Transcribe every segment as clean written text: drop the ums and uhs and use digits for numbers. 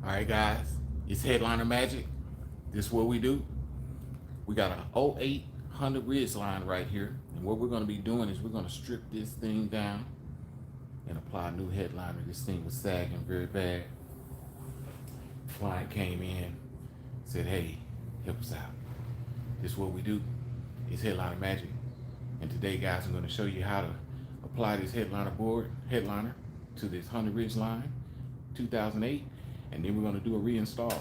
All right, guys, it's Headliner Magic. This is what we do. We got a 0800 Ridgeline right here. And what we're going to be doing is we're going to strip this thing down and apply a new headliner. This thing was sagging very bad. Client came in, said, hey, help us out. This is what we do. It's Headliner Magic. And today, guys, I'm going to show you how to apply this headliner to this 100 Ridgeline 2008. And then we're going to do a reinstall.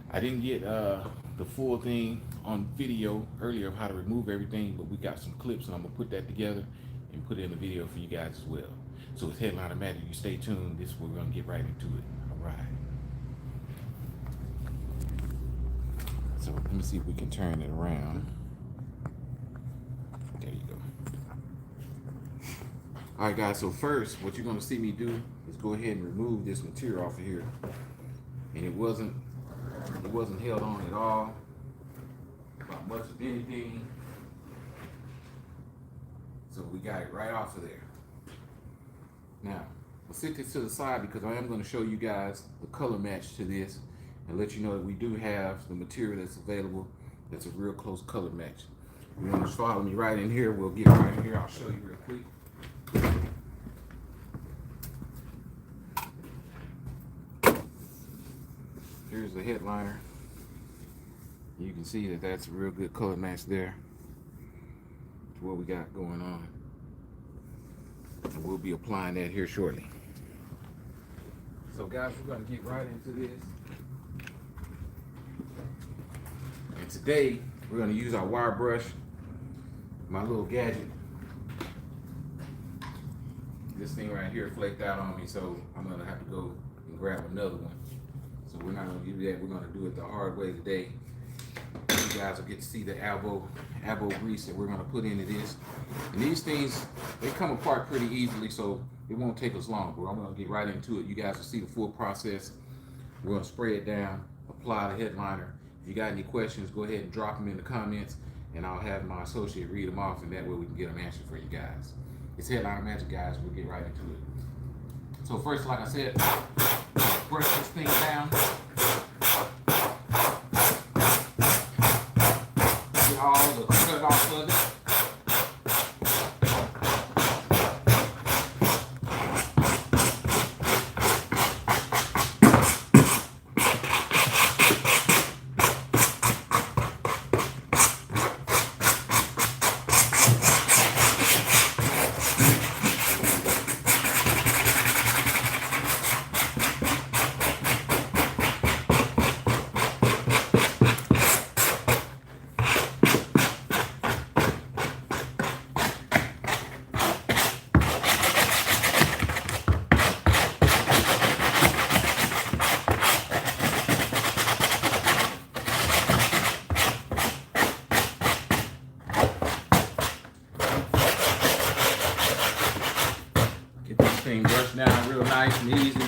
I didn't get the full thing on video earlier of how to remove everything, but we got some clips and I'm going to put that together and put it in the video for you guys as well. So it's Headliner Magic. You stay tuned. This is where we're going to get right into it. All right. So let me see if we can turn it around. There you go. All right, guys, so first what you're going to see me do is go ahead and remove this material off of here. And it wasn't held on at all, about much of anything. So we got it right off of there. Now, I'll set this to the side because I am going to show you guys the color match to this and let you know that we do have the material that's available that's a real close color match. You want to follow me right in here, we'll get right in here. I'll show you real quick. Here's the headliner. You can see that that's a real good color match there to what we got going on. And we'll be applying that here shortly. So guys, we're going to get right into this. And today, we're going to use our wire brush, my little gadget. This thing right here flaked out on me, so I'm going to have to go and grab another one. So we're not going to do that. We're going to do it the hard way today. You guys will get to see the elbow grease that we're going to put into this. And these things, they come apart pretty easily, so it won't take us long. But I'm going to get right into it. You guys will see the full process. We're going to spray it down, apply the headliner. If you got any questions, go ahead and drop them in the comments, and I'll have my associate read them off, and that way we can get them answered for you guys. It's Headliner Magic, guys. We'll get right into it. So first, like I said, brush this thing down. Get all the cut off of it. Thing brushed down real nice and easy.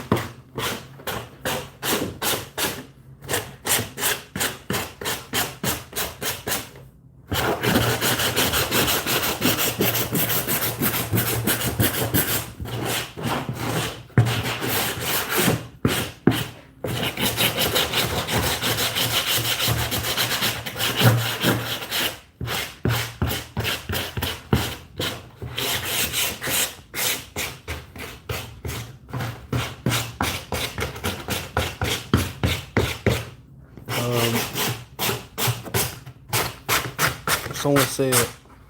Someone said,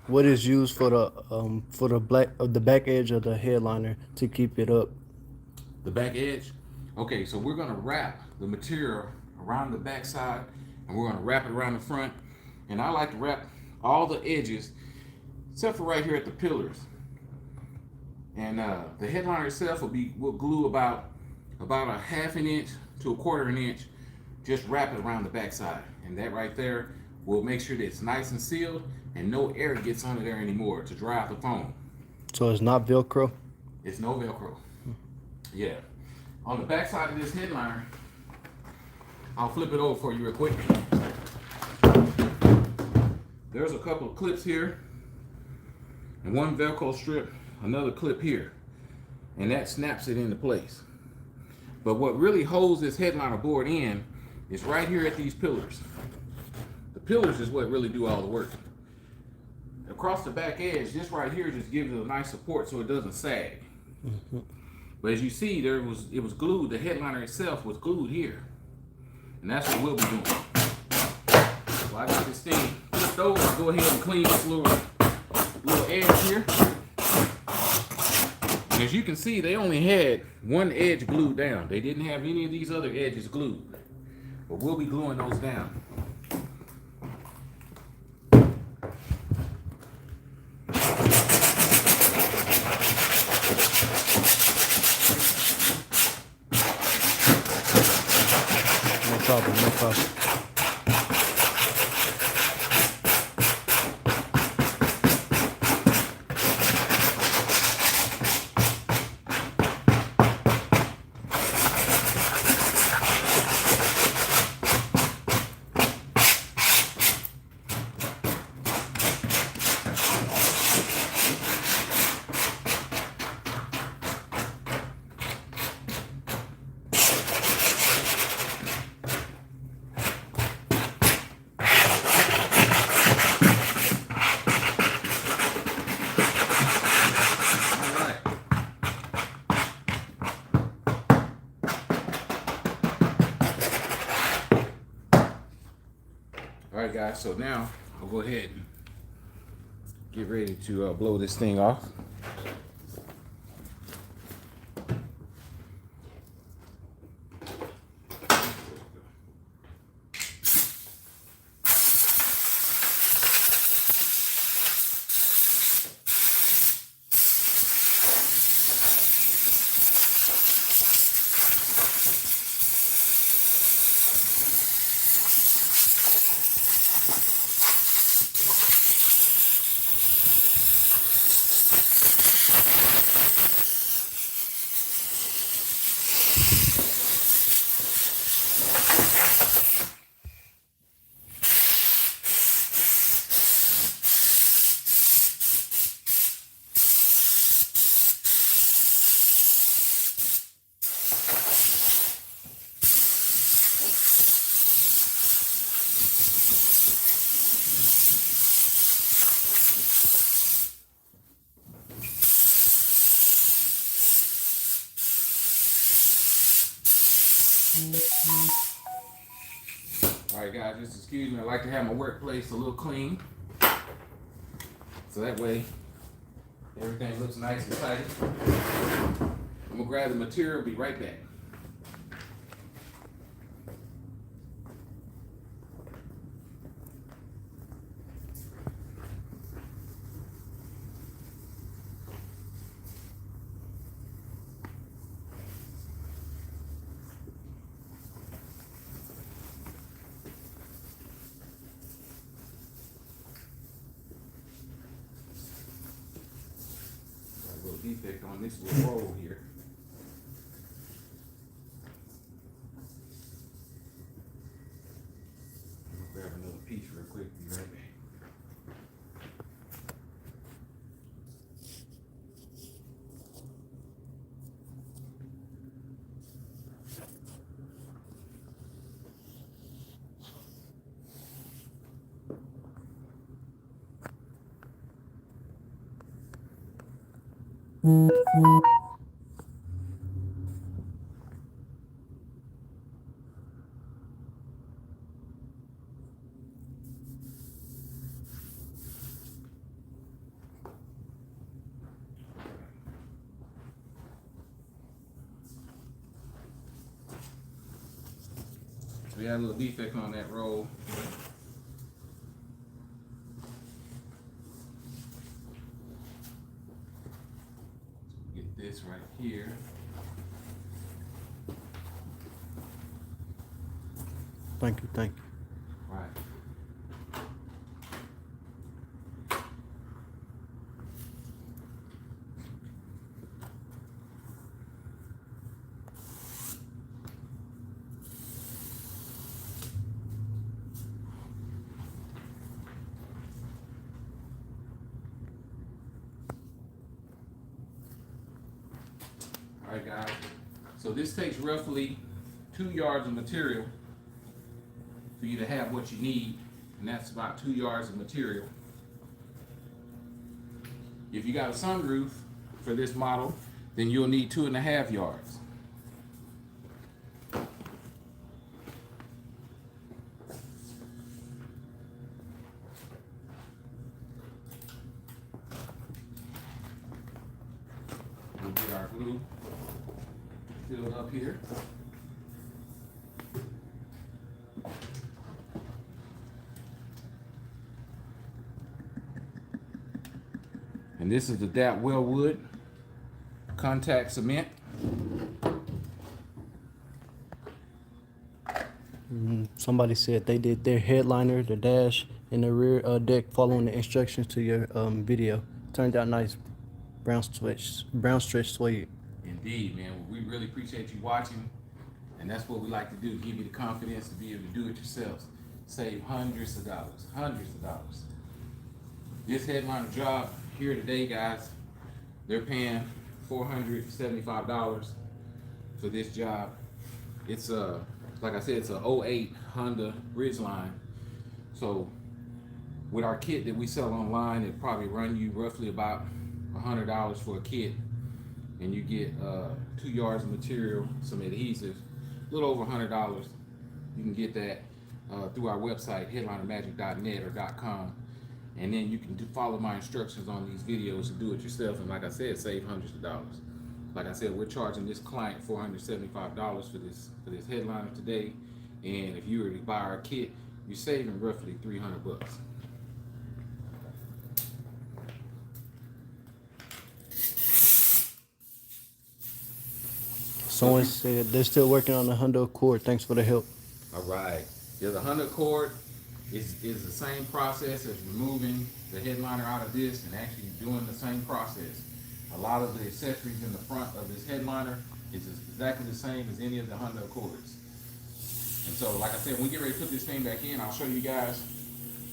"What is used for the back edge of the headliner to keep it up?" The back edge. Okay, so we're gonna wrap the material around the back side, and we're gonna wrap it around the front. And I like to wrap all the edges, except for right here at the pillars. And the headliner itself will glue about a 1/2 inch to 1/4 inch. Just wrap it around the back side, and that right there will make sure that it's nice and sealed and no air gets under there anymore to dry out the foam. So it's not Velcro? It's no Velcro. Yeah. On the back side of this headliner, I'll flip it over for you real quick. There's a couple of clips here and one Velcro strip, another clip here, and that snaps it into place. But what really holds this headliner board in is right here at these pillars. The pillars is what really do all the work. Across the back edge, this right here just gives it a nice support so it doesn't sag. But as you see, it was glued. The headliner itself was glued here, and that's what we'll be doing. So I got this thing flipped over. I'll go ahead and clean this little edge here. And as you can see, they only had one edge glued down. They didn't have any of these other edges glued. But we'll be gluing those down. No problem, no problem. Alright guys, so now I'll go ahead and get ready to blow this thing off. Alright guys, just excuse me, I like to have my workplace a little clean. So that way, everything looks nice and tidy. I'm gonna grab the material, be right back. Defect on this little roll here. Grab another piece real quick, be right back. So we had a little defect on that roll. Get this right here. Thank you, thank you. Right. Alright guys, So this takes roughly 2 yards of material for you to have what you need, and that's about 2 yards of material. If you got a sunroof for this model, then you'll need 2.5 yards. We'll get our glue filled up here. And this is the DAP Wellwood contact cement. Somebody said they did their headliner, the dash, and the rear deck following the instructions to your video. Turned out nice. Brown stretch suede. Indeed, man. Well, we really appreciate you watching, and that's what we like to do, give you the confidence to be able to do it yourselves. Save hundreds of dollars, hundreds of dollars. This headliner job here today, guys, they're paying $475 for this job. It's like I said, it's a 08 Honda Ridgeline. So with our kit that we sell online, it probably run you roughly about $100 for a kit, and you get 2 yards of material, some adhesive, a little over $100. You can get that through our website, headlinermagic.net or .com, and then you can follow my instructions on these videos and do it yourself. And like I said, save hundreds of dollars. Like I said, we're charging this client $475 for this headliner today, and if you were to buy our kit, you're saving roughly $300. Someone said they're still working on the Honda Accord. Thanks for the help. All right. Yeah, the Honda Accord is the same process as removing the headliner out of this and actually doing the same process. A lot of the accessories in the front of this headliner is exactly the same as any of the Honda Accords. And so, like I said, when we get ready to put this thing back in, I'll show you guys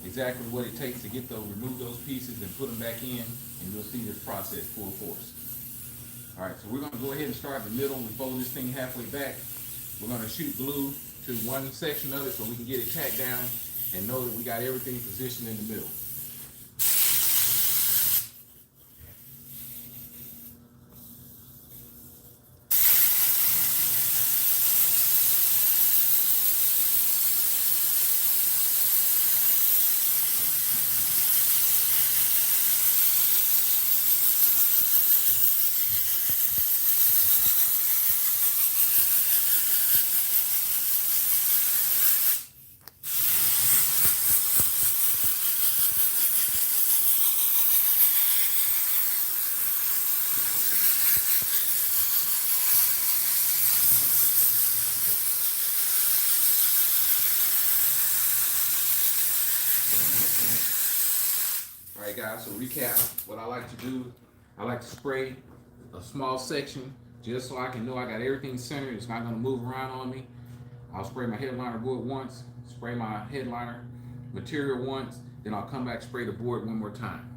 exactly what it takes to get remove those pieces and put them back in, and you'll see this process full force. All right, so we're gonna go ahead and start in the middle. We fold this thing halfway back. We're gonna shoot glue to one section of it so we can get it tacked down and know that we got everything positioned in the middle. All right, guys, so recap what I like to do. I like to spray a small section just so I can know I got everything centered. It's not gonna move around on me. I'll spray my headliner board once, spray my headliner material once, then I'll come back, spray the board one more time.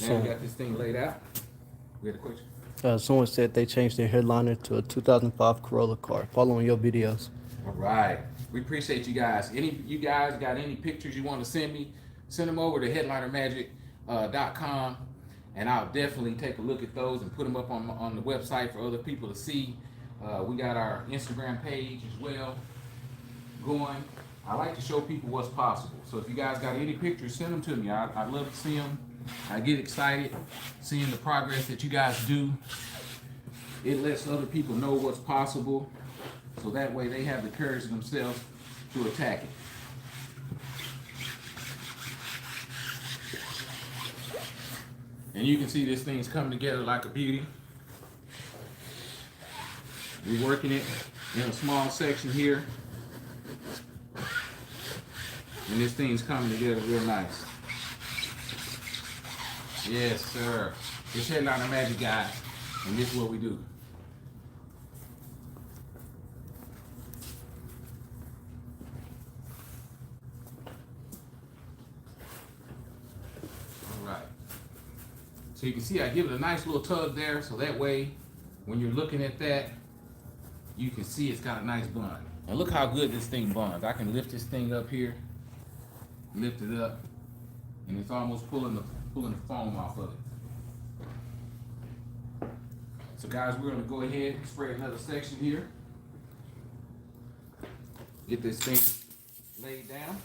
Now we got this thing laid out. We had a question? Someone said they changed their headliner to a 2005 Corolla car, following your videos. All right, we appreciate you guys. You guys got any pictures you want to send me, send them over to headlinermagic.com, and I'll definitely take a look at those and put them up on the website for other people to see. We got our Instagram page as well going. I like to show people what's possible. So if you guys got any pictures, send them to me. I'd love to see them. I get excited seeing the progress that you guys do. It lets other people know what's possible, so that way they have the courage themselves to attack it. And you can see this thing's coming together like a beauty. We're working it in a small section here, and this thing's coming together real nice. Yes, sir. It's Headliner Magic, guys, and this is what we do. All right. So you can see I give it a nice little tug there, so that way when you're looking at that, you can see it's got a nice bond. And look how good this thing bonds. I can lift this thing up here, lift it up, and it's almost pulling the foam off of it. So guys, we're gonna go ahead and spray another section here. Get this thing laid down.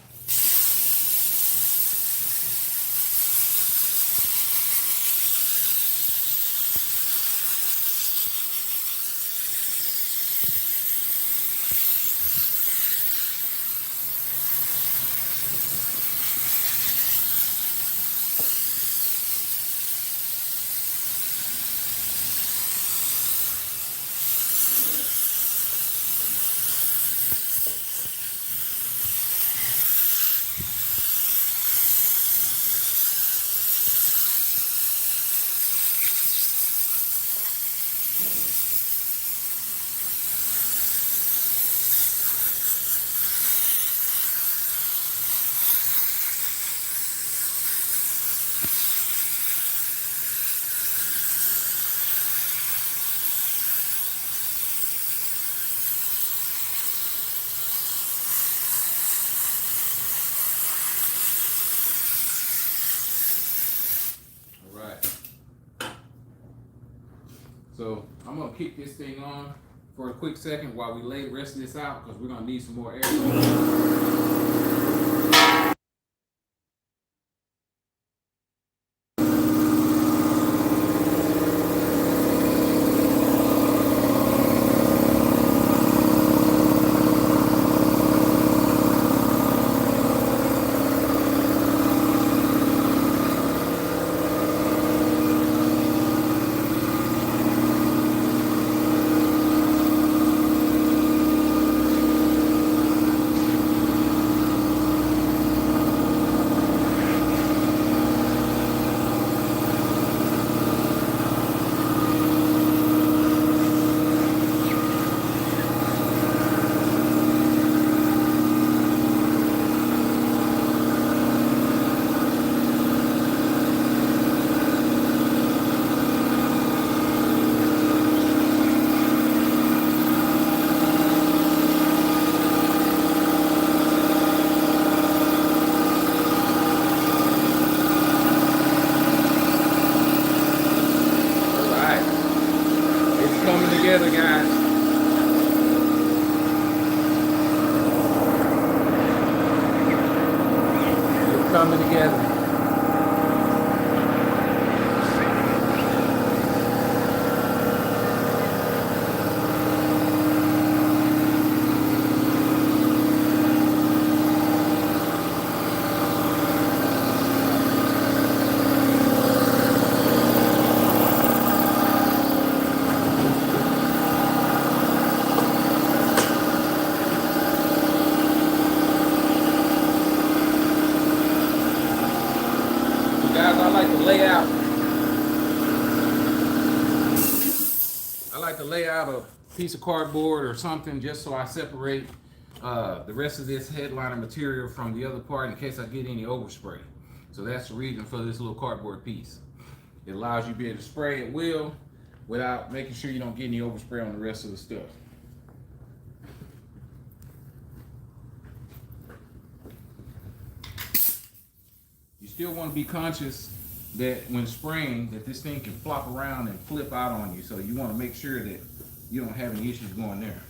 So I'm gonna kick this thing on for a quick second while we lay the rest of this out, because we're gonna need some more air. Together, guys. It's coming together. Guys, I like to lay out a piece of cardboard or something just so I separate the rest of this headliner material from the other part in case I get any overspray. So that's the reason for this little cardboard piece. It allows you to be able to spray at will without making sure you don't get any overspray on the rest of the stuff. You still want to be conscious that when spraying, that this thing can flop around and flip out on you. So you want to make sure that you don't have any issues going there.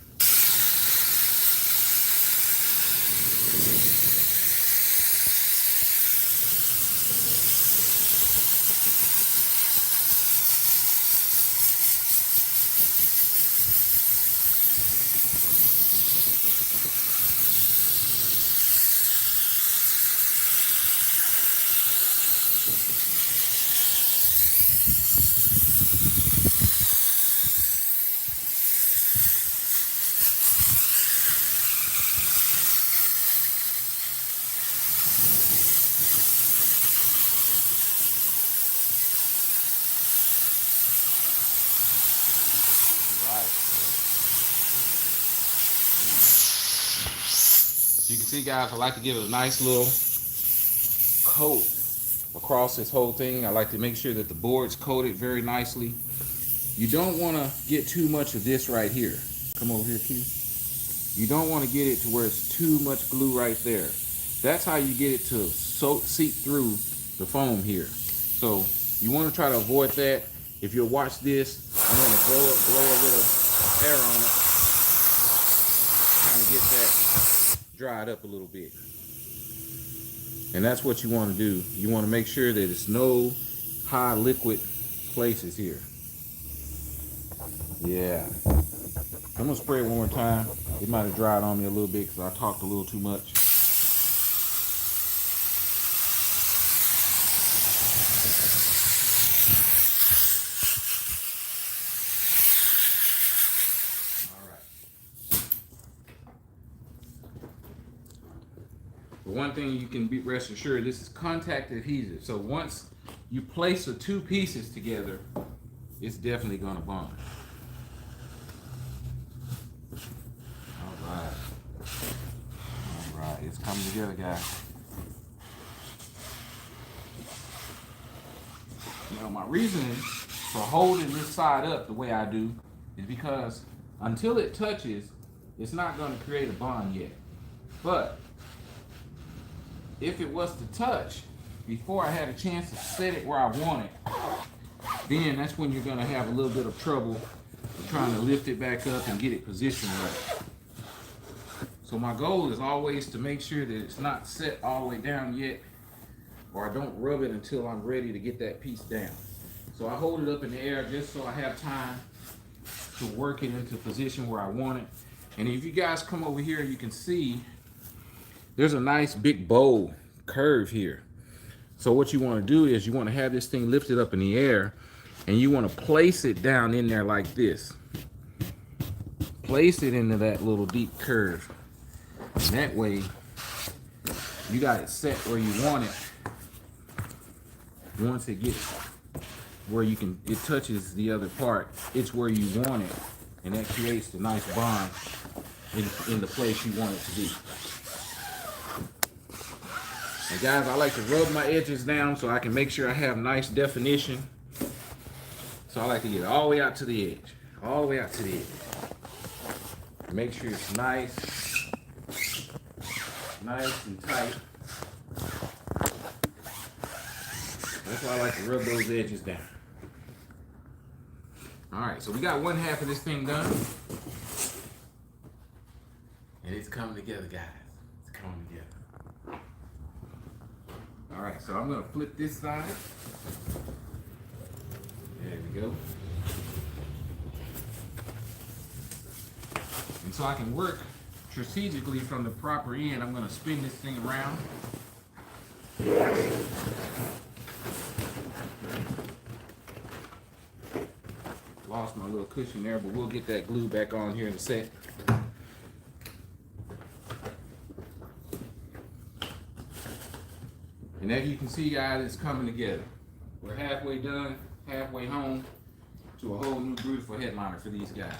You can see, guys, I like to give it a nice little coat across this whole thing. I like to make sure that the board's coated very nicely. You don't want to get too much of this right here. Come over here, Q. You don't want to get it to where it's too much glue right there. That's how you get it to seep through the foam here. So you want to try to avoid that. If you'll watch this, I'm going to blow a little air on it, kind of get that dried up a little bit. And that's what you want to do. You want to make sure that it's no high liquid places here. Yeah. I'm gonna spray it one more time. It might have dried on me a little bit because I talked a little too much. All right. But one thing you can be rest assured, this is contact adhesive. So once you place the two pieces together, it's definitely gonna bond. Alright, it's coming together, guys. Now, my reasoning for holding this side up the way I do is because until it touches, it's not going to create a bond yet. But if it was to touch before I had a chance to set it where I want it, then that's when you're going to have a little bit of trouble trying to lift it back up and get it positioned right. So my goal is always to make sure that it's not set all the way down yet, or I don't rub it until I'm ready to get that piece down. So I hold it up in the air just so I have time to work it into position where I want it. And if you guys come over here, you can see there's a nice big bowl curve here. So what you want to do is you want to have this thing lifted up in the air, and you want to place it down in there like this. Place it into that little deep curve. And that way, you got it set where you want it. Once it gets where it touches the other part, it's where you want it. And that creates the nice bond in the place you want it to be. And guys, I like to rub my edges down so I can make sure I have nice definition. So I like to get it all the way out to the edge. All the way out to the edge. Make sure it's nice and tight. That's why I like to rub those edges down. All right, so we got one half of this thing done. And it's coming together, guys. It's coming together. All right, so I'm gonna flip this side. There we go. And so I can work strategically from the proper end. I'm going to spin this thing around. Lost my little cushion there, but we'll get that glue back on here in a sec. And as you can see, guys, it's coming together. We're halfway done, halfway home to a whole new beautiful headliner for these guys.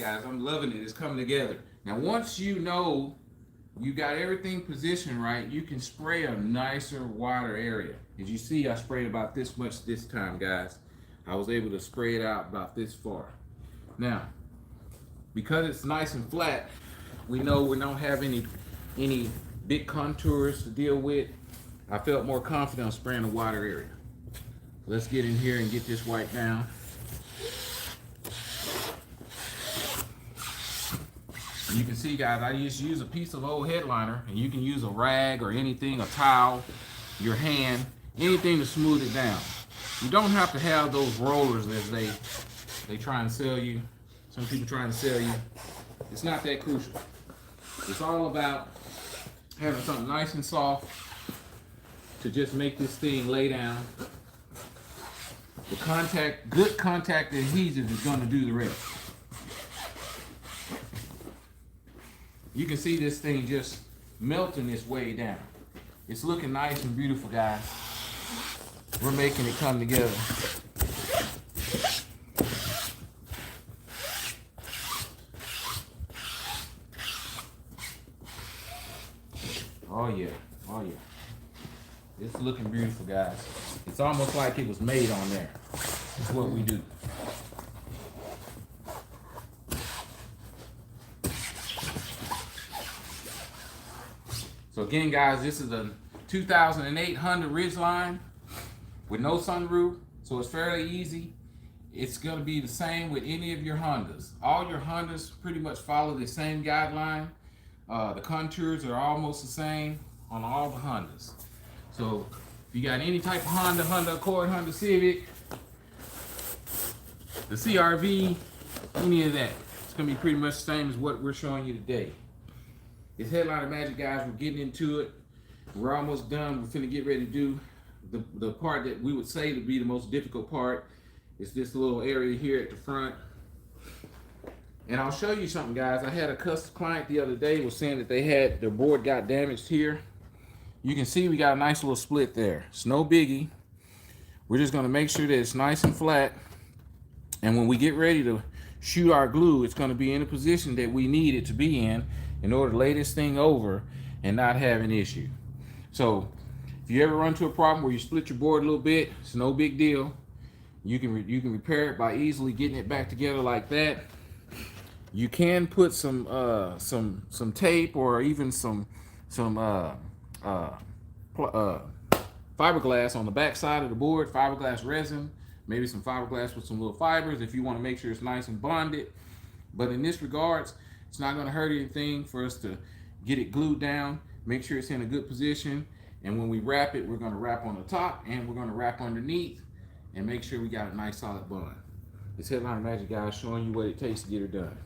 guys. I'm loving it. It's coming together. Now, once you know you got everything positioned right, you can spray a nicer, wider area. As you see, I sprayed about this much this time, guys. I was able to spray it out about this far. Now, because it's nice and flat, we know we don't have any big contours to deal with. I felt more confident on spraying a wider area. Let's get in here and get this wiped down. You can see, guys, I just use a piece of old headliner, and you can use a rag or anything, a towel, your hand, anything to smooth it down. You don't have to have those rollers as they try and sell you. Some people trying to sell you. It's not that crucial. It's all about having something nice and soft to just make this thing lay down. The good contact adhesive is going to do the rest. You can see this thing just melting its way down. It's looking nice and beautiful, guys. We're making it come together. Oh yeah, oh yeah. It's looking beautiful, guys. It's almost like it was made on there. That's what we do. So again, guys, this is a 2008 Honda Ridgeline with no sunroof, so it's fairly easy. It's going to be the same with any of your Hondas. All your Hondas pretty much follow the same guideline. The contours are almost the same on all the Hondas. So if you got any type of Honda Accord, Honda Civic, the CRV, any of that, it's going to be pretty much the same as what we're showing you today. It's Headliner Magic, guys. We're getting into it. We're almost done. We're finna get ready to do the part that we would say to be the most difficult part. It's this little area here at the front. And I'll show you something, guys. I had a client the other day was saying that their board got damaged here. You can see we got a nice little split there. It's no biggie. We're just gonna make sure that it's nice and flat. And when we get ready to shoot our glue, it's gonna be in the position that we need it to be in order to lay this thing over and not have an issue. So if you ever run into a problem where you split your board a little bit, it's no big deal. You can repair it by easily getting it back together like that. You can put some tape or even some fiberglass on the back side of the board, fiberglass resin, maybe some fiberglass with some little fibers if you want to make sure it's nice and bonded. But in this regards, it's not going to hurt anything for us to get it glued down, make sure it's in a good position, and when we wrap it, we're going to wrap on the top and we're going to wrap underneath and make sure we got a nice solid bond. It's Headliner Magic, guys, showing you what it takes to get it done.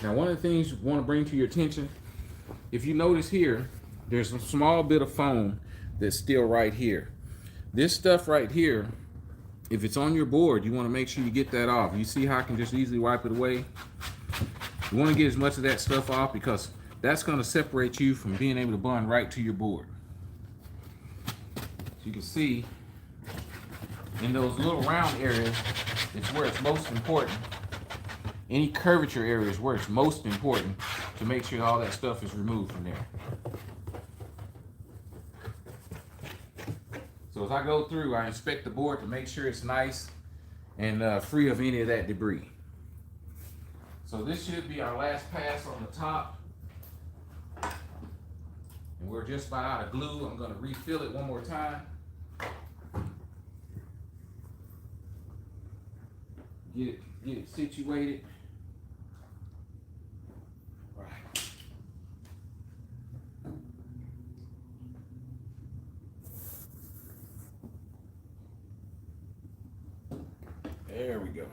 Now, one of the things we want to bring to your attention, if you notice here, there's a small bit of foam that's still right here. This stuff right here, if it's on your board, you want to make sure you get that off. You see how I can just easily wipe it away? You want to get as much of that stuff off because that's going to separate you from being able to bond right to your board. So you can see in those little round areas, it's where it's most important. Any curvature areas where it's most important to make sure all that stuff is removed from there. So as I go through, I inspect the board to make sure it's nice and free of any of that debris. So this should be our last pass on the top. And we're just about out of glue. I'm going to refill it one more time. Get it situated. There we go.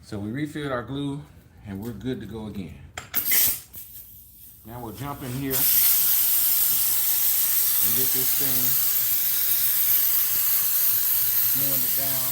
So we refilled our glue and we're good to go again. Now we'll jump in here and get this thing gluing it down.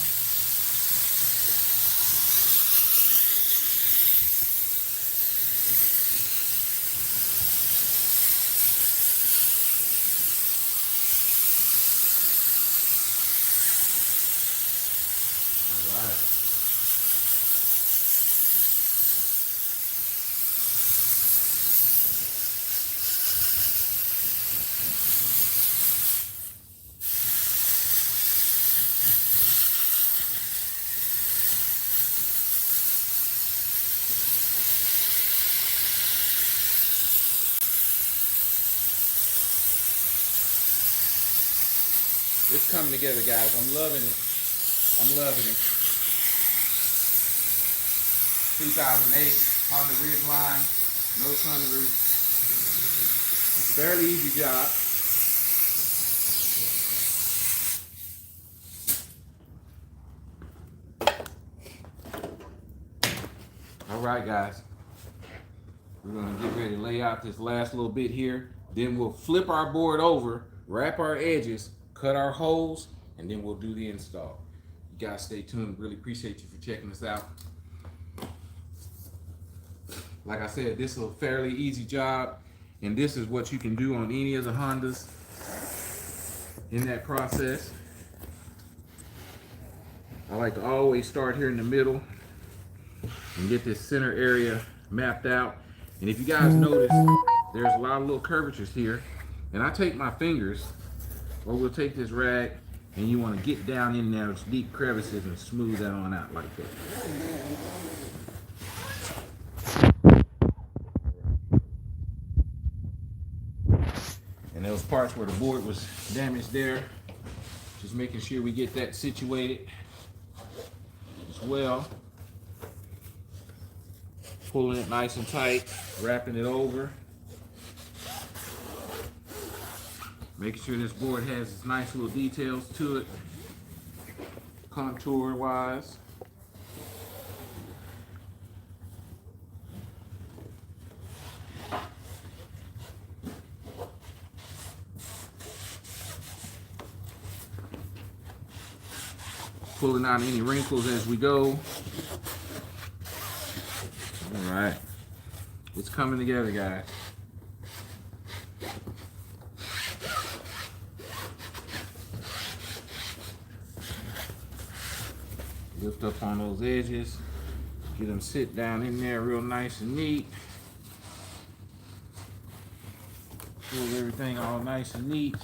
It's coming together, guys. I'm loving it. I'm loving it. 2008 Honda Ridgeline, no sunroof. Fairly easy job. All right, guys. We're gonna get ready to lay out this last little bit here. Then we'll flip our board over, wrap our edges, cut our holes, and then we'll do the install. You guys stay tuned. Really appreciate you for checking us out. Like I said, this is a fairly easy job, and this is what you can do on any of the Hondas in that process. I like to always start here in the middle and get this center area mapped out. And if you guys notice, there's a lot of little curvatures here, and I take my fingers, or we'll take this rag, and you want to get down in there, those deep crevices, and smooth that on out like that. And those parts where the board was damaged there, just making sure we get that situated as well. Pulling it nice and tight, wrapping it over. Making sure this board has its nice little details to it, contour wise. Pulling out any wrinkles as we go. All right, it's coming together, guys. Lift up on those edges, get them sit down in there real nice and neat. Pull everything all nice and neat.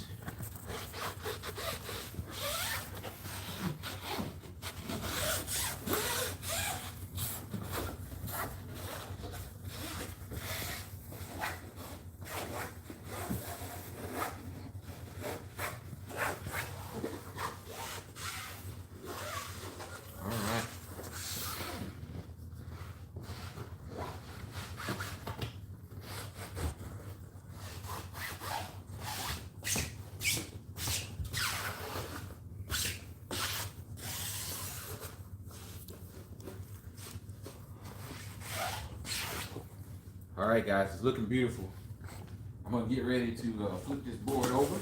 All right, guys, it's looking beautiful. I'm gonna get ready to flip this board over.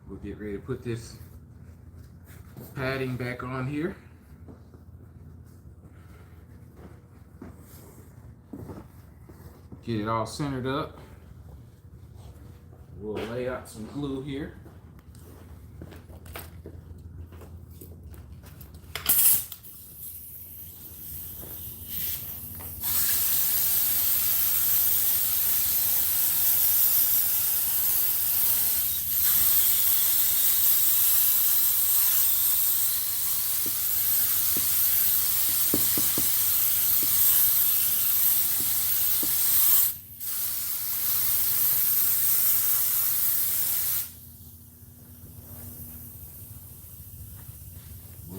We'll get ready to put this padding back on here. Get it all centered up. We'll lay out some glue here.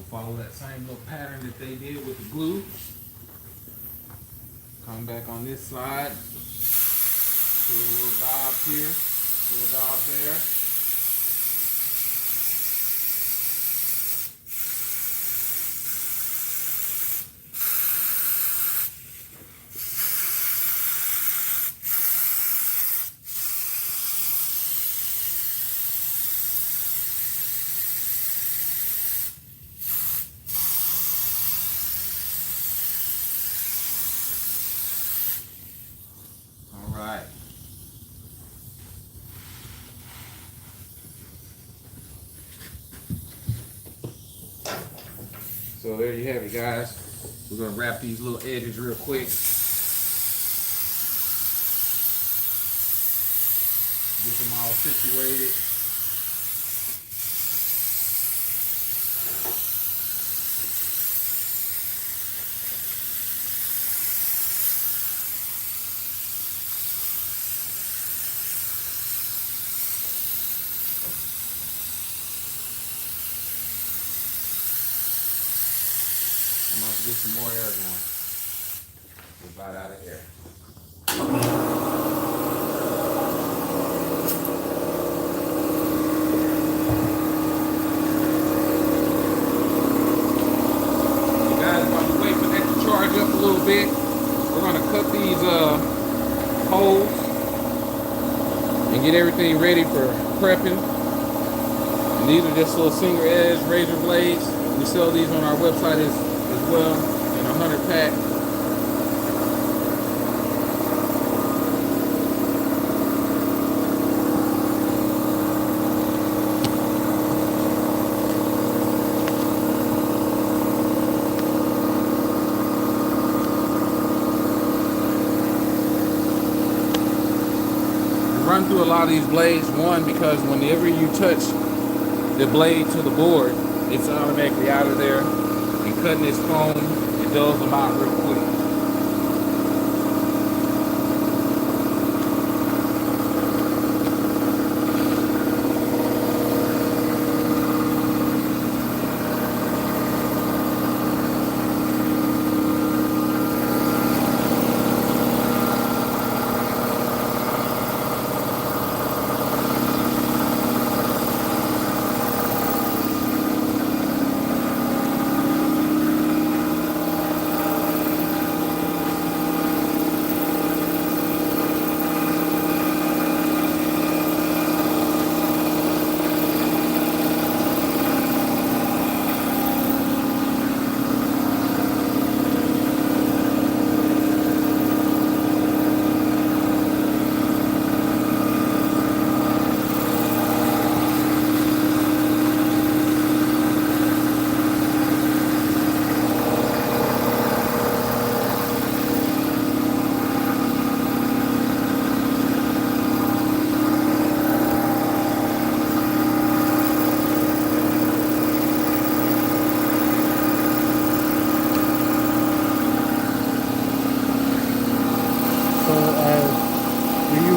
Follow that same little pattern that they did with the glue. Come back on this side. Put a little dab here, a little dab there. So there you have it, guys. We're gonna wrap these little edges real quick. Get them all situated. I'm going to get some more air going. We're about out of air. You guys, while we wait for that to charge up a little bit, we're going to cut these holes and get everything ready for prepping. And these are just little single edge razor blades. We sell these on our website as well in a 100 pack. Run through a lot of these blades, one, because whenever you touch the blade to the board, it's automatically out of there, and cutting this foam, it dulls them out real quick.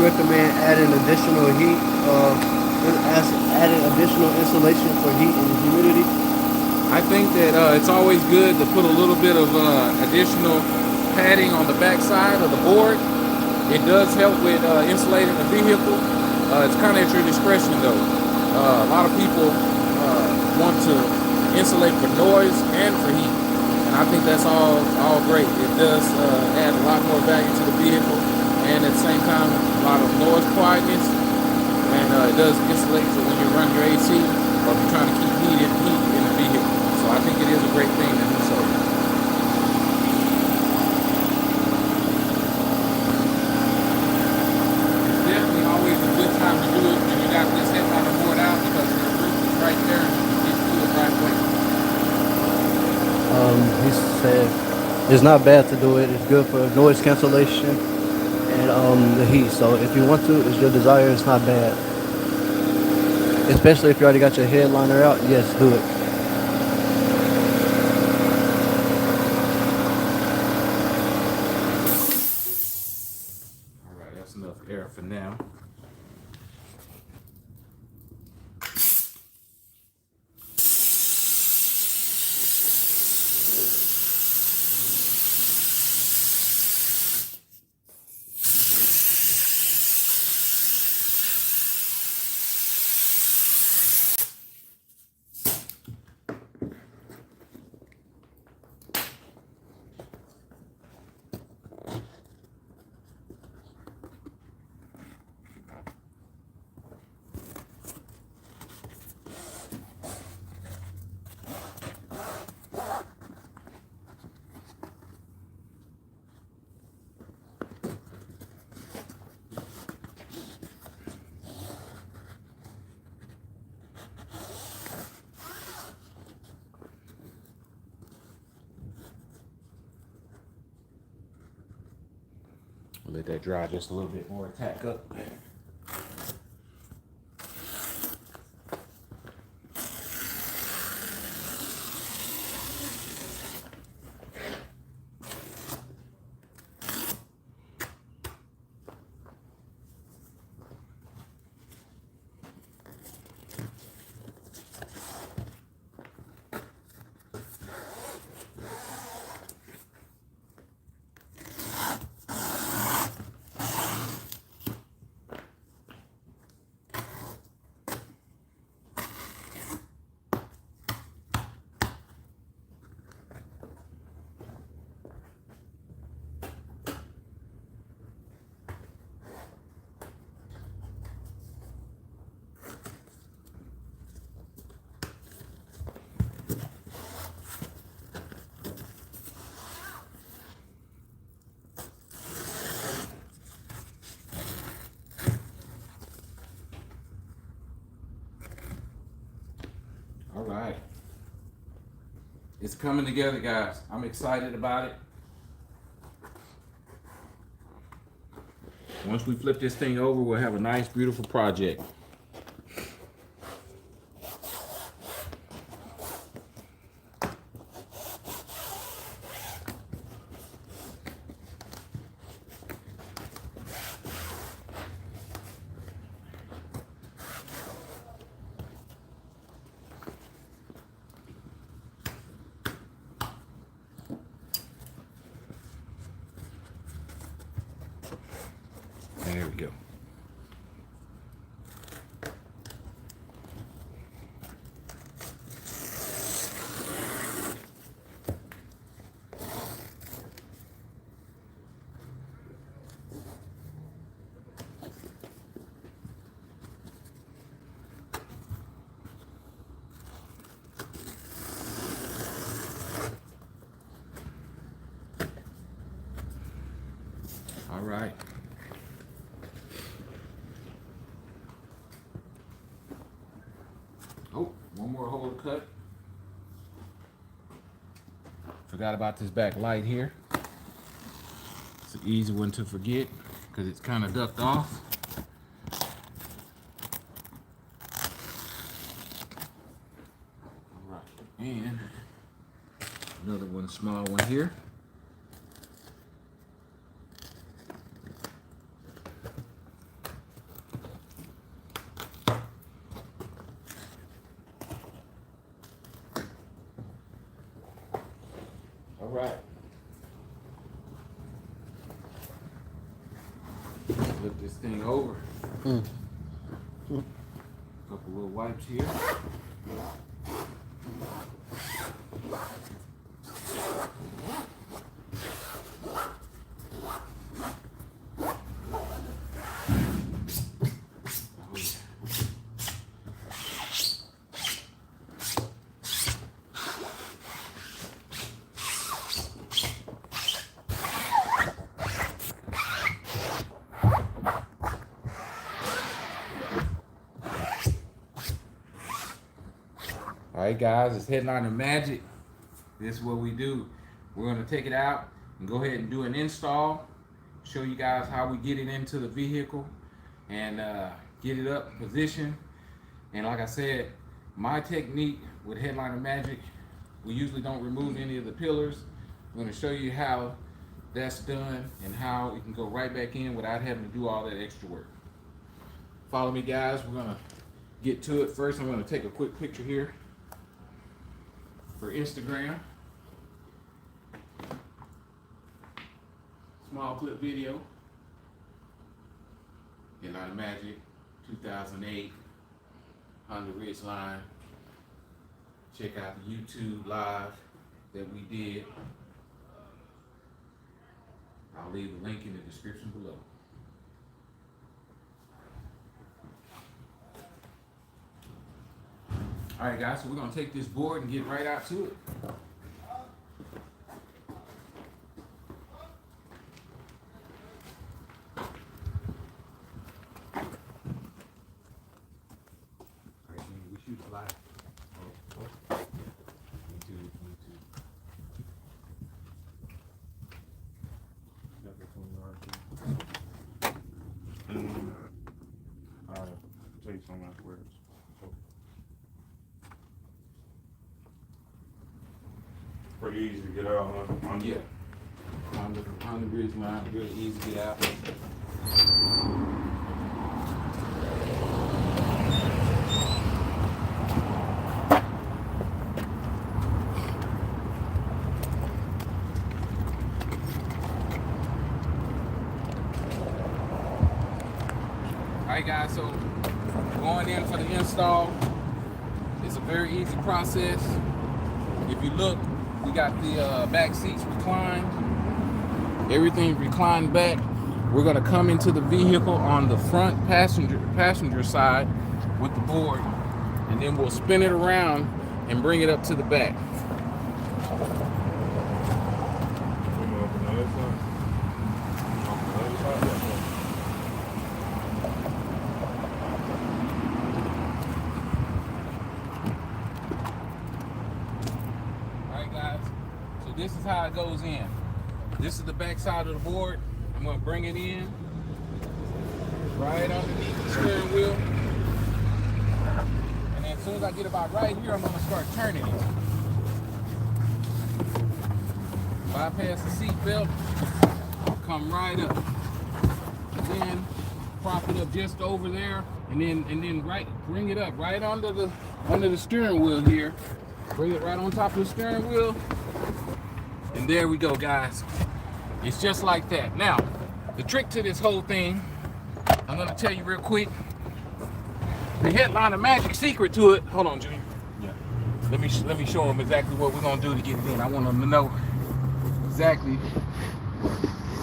Recommend adding additional heat, adding additional insulation for heat and humidity? I think that it's always good to put a little bit of additional padding on the back side of the board. It does help with insulating the vehicle. It's kind of at your discretion though. A lot of people want to insulate for noise and for heat, and I think that's all great. It does add a lot more value to the vehicle, and at the same time a lot of noise quietness, and it does insulate for when you run your AC or if you're trying to keep heat in the vehicle. So I think it is a great thing to do so. It's definitely always a good time to do it when you got this headliner board out, because the roof is right there and you can get to it right away. He said it's not bad to do it. It's good for noise cancellation and the heat. So if you want to, it's your desire. It's not bad. Especially if you already got your headliner out. Yes, do it. All right, that's enough air for now. We'll let that dry just a little bit more and tack up. All right. It's coming together, guys. I'm excited about it. Once we flip this thing over, we'll have a nice, beautiful project. There we go. All right. Oh, one more hole to cut. Forgot about this back light here. It's an easy one to forget because it's kind of ducked off. All right, and another one, small one here. All right. Flip this thing over. Couple little wipes here. All right, guys, it's Headliner Magic. This is what we do. We're gonna take it out and go ahead and do an install, show you guys how we get it into the vehicle and get it up in position. And like I said, my technique with Headliner Magic, we usually don't remove any of the pillars. I'm gonna show you how that's done and how it can go right back in without having to do all that extra work. Follow me, guys. We're gonna get to it. First, I'm gonna take a quick picture here for Instagram. Small clip video. Headliner Magic 2008 Honda Ridgeline. Check out the YouTube live that we did. I'll leave the link in the description below. All right, guys, so we're gonna take this board and get right out to it. All right, we shoot live. YouTube. Number 20 RT. some afterwards. So, pretty easy to get out, huh? Yeah. On the bridge line, real easy to get out. Alright guys, so going in for the install. It's a very easy process. If you look, we got the back seats reclined. Everything reclined back. We're gonna come into the vehicle on the front passenger side with the board, and then we'll spin it around and bring it up to the back. Alright guys, so this is how it goes in. This is the back side of the board. I'm gonna bring it in right underneath the steering wheel. And then as soon as I get about right here, I'm gonna start turning it. Bypass the seat belt, come right up. And then prop it up just over there, and then right bring it up right under the steering wheel here. Bring it right on top of the steering wheel. And there we go, guys. It's just like that. Now, the trick to this whole thing, I'm gonna tell you real quick. The headliner magic secret to it. Hold on, Junior. Yeah. Let me show them exactly what we're gonna do to get it in. I want them to know exactly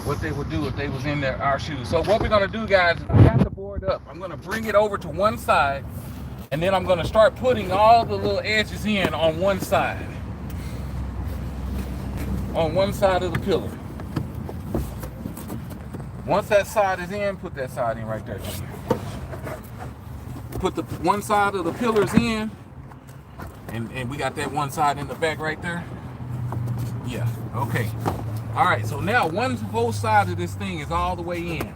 what they would do if they was in our shoes. So what we're gonna do, guys, is I got the board up. I'm gonna bring it over to one side, and then I'm gonna start putting all the little edges in on one side. On one side of the pillar. Once that side is in, put that side in right there, Junior. Put the one side of the pillars in, and we got that one side in the back right there. Yeah, okay. All right, so now one whole side of this thing is all the way in.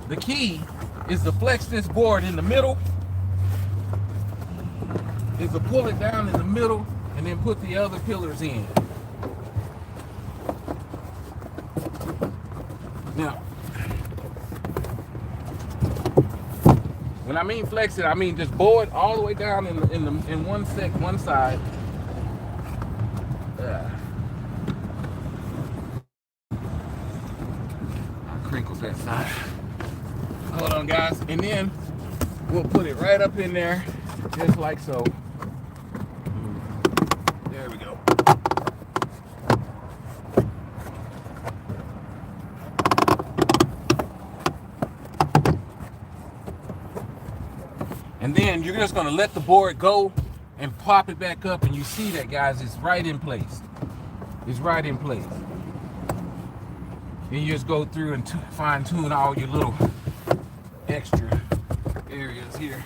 The key is to flex this board in the middle, is to pull it down in the middle, and then put the other pillars in. Now, when I mean flex it, I mean just bow it all the way down in one side. I crinkled that side. Hold on, guys, and then we'll put it right up in there, just like so. There we go. And then you're just gonna let the board go and pop it back up, and you see that, guys, it's right in place. It's right in place. Then you just go through and fine tune all your little extra areas here.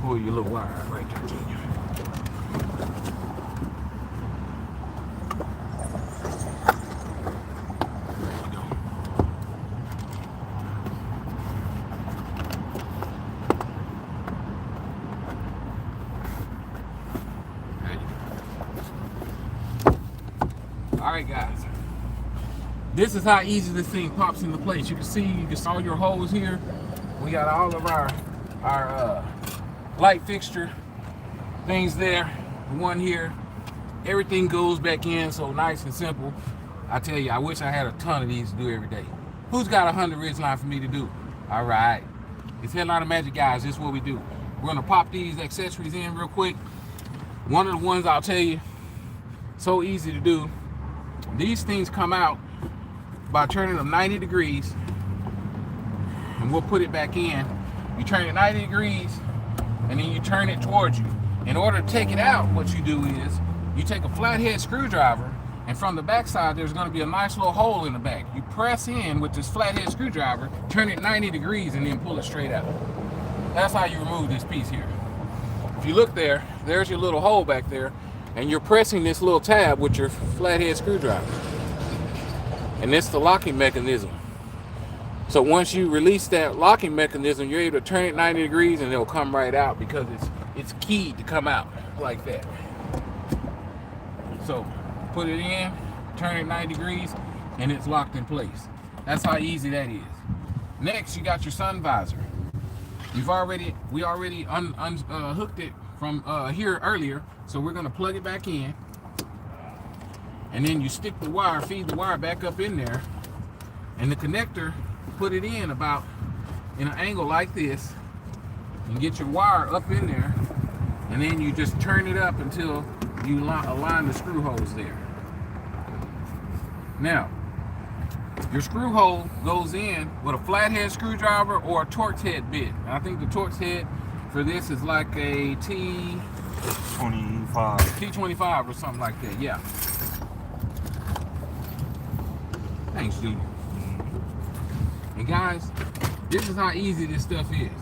Pull your little wire out right there, Junior. Alright guys, this is how easy this thing pops into place. You can see all your holes here. We got all of our light fixture things there. One here. Everything goes back in, so nice and simple. I tell you, I wish I had a ton of these to do every day. Who's got 100 Ridgeline for me to do? Alright, it's Headliner Magic, guys. This is what we do. We're gonna pop these accessories in real quick. One of the ones I'll tell you, so easy to do. These things come out by turning them 90 degrees, and we'll put it back in. You turn it 90 degrees, and then you turn it towards you. In order to take it out, what you do is you take a flathead screwdriver, and from the back side, there's going to be a nice little hole in the back. You press in with this flathead screwdriver, turn it 90 degrees, and then pull it straight out. That's how you remove this piece here. If you look there, there's your little hole back there. and you're pressing this little tab with your flathead screwdriver. And this is the locking mechanism. So once you release that locking mechanism, you're able to turn it 90 degrees and it'll come right out because it's keyed to come out like that. So put it in, turn it 90 degrees, and it's locked in place. That's how easy that is. Next, you got your sun visor. We already hooked it from here earlier, so we're gonna plug it back in, and then you stick the wire, feed the wire back up in there, and the connector, put it in about in an angle like this, and get your wire up in there, and then you just turn it up until you align the screw holes there. Now, your screw hole goes in with a flathead screwdriver or a Torx head bit. And I think the Torx head for this is like a T25 or something like that. Yeah. Thanks, dude. And guys, this is how easy this stuff is.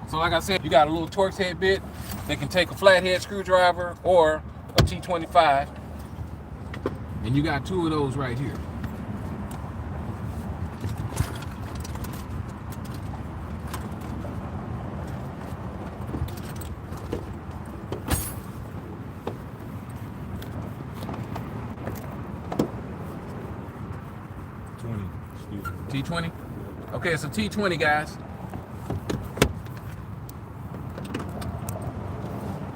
So like I said, you got a little Torx head bit that can take a flathead screwdriver or a T25. And you got two of those right here. T20? Okay, it's a T20, guys.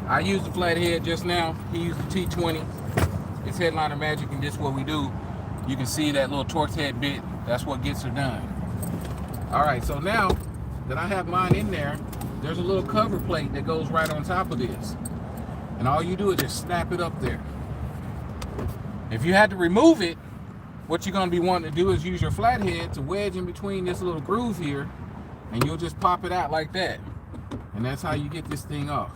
I used the flathead just now. He used the T20. It's Headliner Magic, and this is what we do. You can see that little Torx head bit. That's what gets her done. All right, so now that I have mine in there, there's a little cover plate that goes right on top of this. And all you do is just snap it up there. If you had to remove it, what you're gonna be wanting to do is use your flathead to wedge in between this little groove here, and you'll just pop it out like that. And that's how you get this thing off.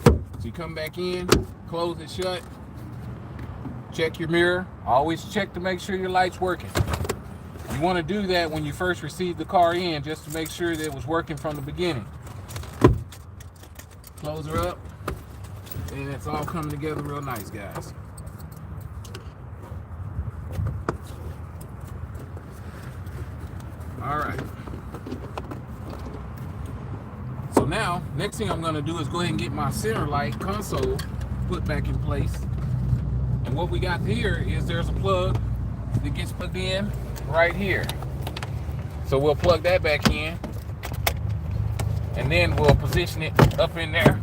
So you come back in, close it shut, check your mirror. Always check to make sure your light's working. You want to do that when you first receive the car in, just to make sure that it was working from the beginning. Close her up, and it's all coming together real nice, guys. All right. So now, next thing I'm gonna do is go ahead and get my center light console put back in place. And what we got here is there's a plug that gets plugged in right here. So we'll plug that back in, and then we'll position it up in there,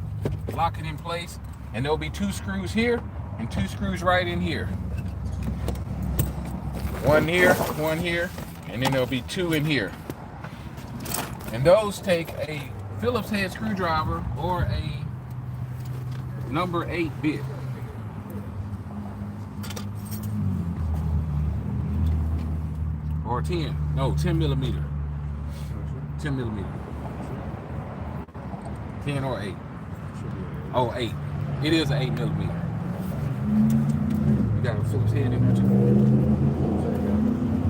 lock it in place, and there'll be two screws here and two screws right in here. One here, and then there'll be two in here. And those take a Phillips head screwdriver or a number 8 bit. Or 10 millimeter. 10 millimeter. 10 or 8. Oh, 8. It is an 8 millimeter. You got a Phillips head in there too.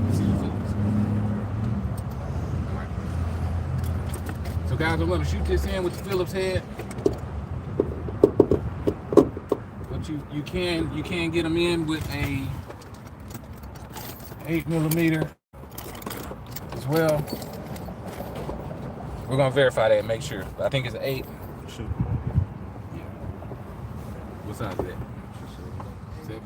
Let's see the Phillips. All right. So guys, I'm going to shoot this in with the Phillips head. But you can get them in with a 8 millimeter as well. We're gonna verify that and make sure. I think it's an 8. Shoot. Yeah. What size is that? 7.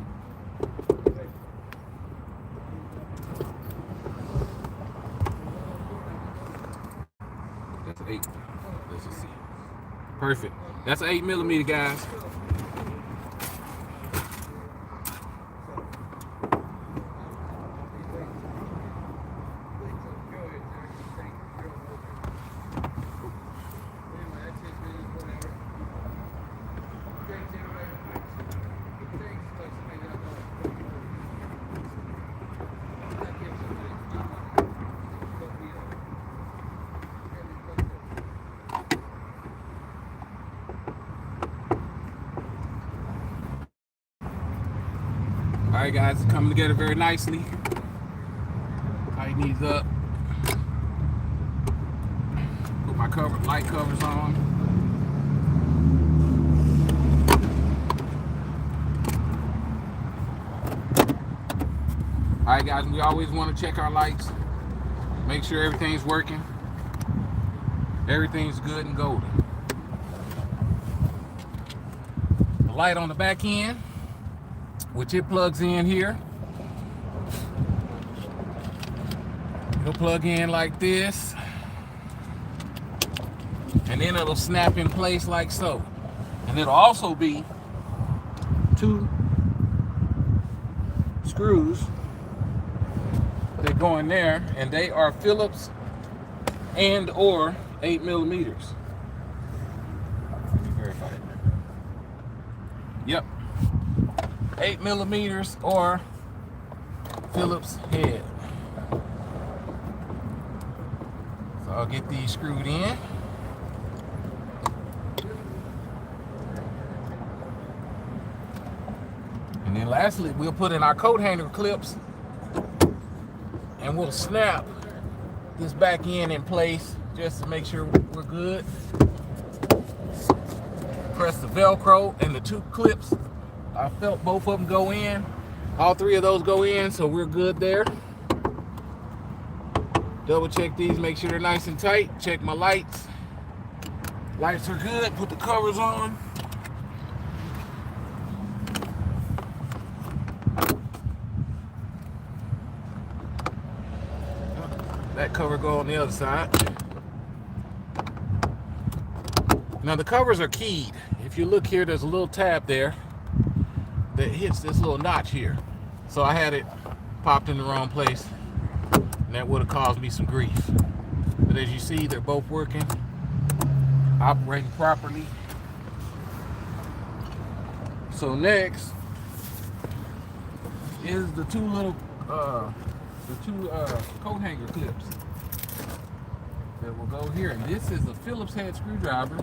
That's 8. Let's just see. Perfect. That's an 8 millimeter, guys. All right, guys, it's coming together very nicely. Tighten these up. Put my light covers on. right, guys, we always want to check our lights, make sure everything's working, everything's good and golden. The light on the back end, which it plugs in here. It'll plug in like this, and then it'll snap in place like so. And it'll also be 2 screws that go in there, and they are Phillips and or 8 millimeters. Let me verify it. Yep, 8 millimeters or Phillips head. So I'll get these screwed in. And then lastly, we'll put in our coat hanger clips, and we'll snap this back end in place just to make sure we're good. Press the Velcro and the 2 clips. I felt both of them go in. All 3 of those go in, so we're good there. Double check these, make sure they're nice and tight. Check my lights. Lights are good, put the covers on. That cover go on the other side. Now the covers are keyed. If you look here, there's a little tab there that hits this little notch here. So I had it popped in the wrong place, and that would have caused me some grief. But as you see, they're both working, operating properly. So next is the 2 little coat hanger clips that will go here. And this is a Phillips head screwdriver.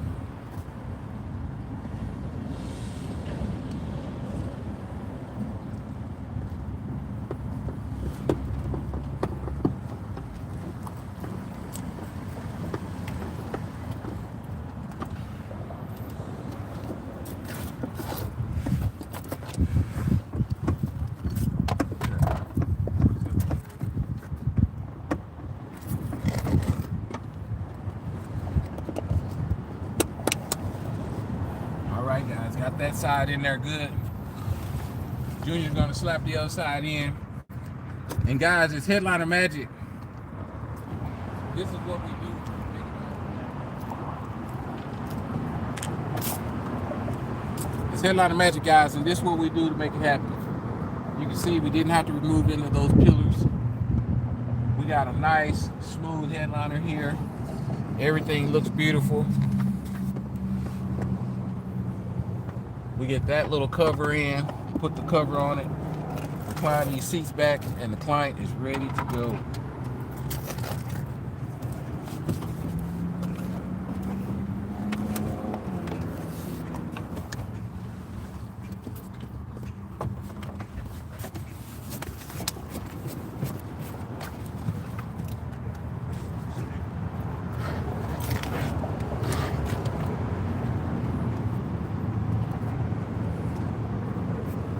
Alright guys, got that side in there good. Junior's gonna slap the other side in. And guys, it's Headliner Magic. This is what we do. It's Headliner Magic, guys, and this is what we do to make it happen. You can see we didn't have to remove any of those pillars. We got a nice, smooth headliner here. Everything looks beautiful. We get that little cover in, put the cover on it, recline these seats back, and the client is ready to go.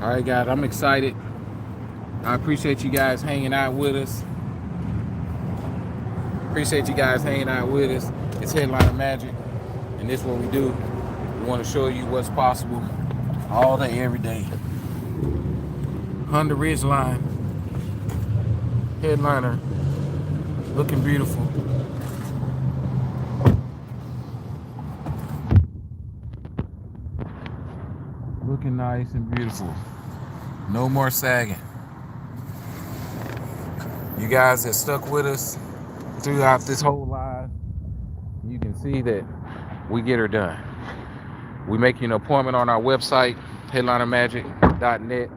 All right, guys, I'm excited. I appreciate you guys hanging out with us. Appreciate you guys hanging out with us. It's Headliner Magic, and this is what we do. We want to show you what's possible all day, every day. Honda Ridgeline headliner, looking beautiful. Looking nice and beautiful. No more sagging. You guys that stuck with us throughout this whole live, you can see that we get her done. We make you an appointment on our website, headlinermagic.net,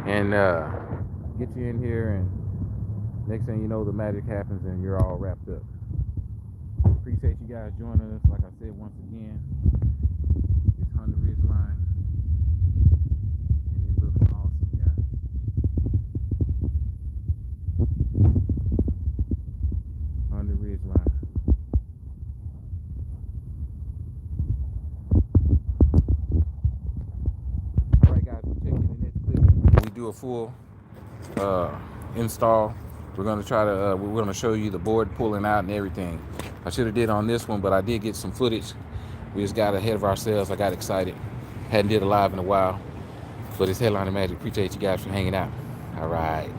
and get you in here, and next thing you know, the magic happens and you're all wrapped up. Appreciate you guys joining us. Like I said, once again, it's Honda Ridgeline, and it looks awesome, guys. Honda Ridgeline. All right, guys, we'll check in the next clip. We do a full install. We're gonna try to we're gonna show you the board pulling out and everything. I should have did on this one, but I did get some footage. We just got ahead of ourselves. I got excited. Hadn't did a live in a while. But it's Headliner Magic. Appreciate you guys for hanging out. All right.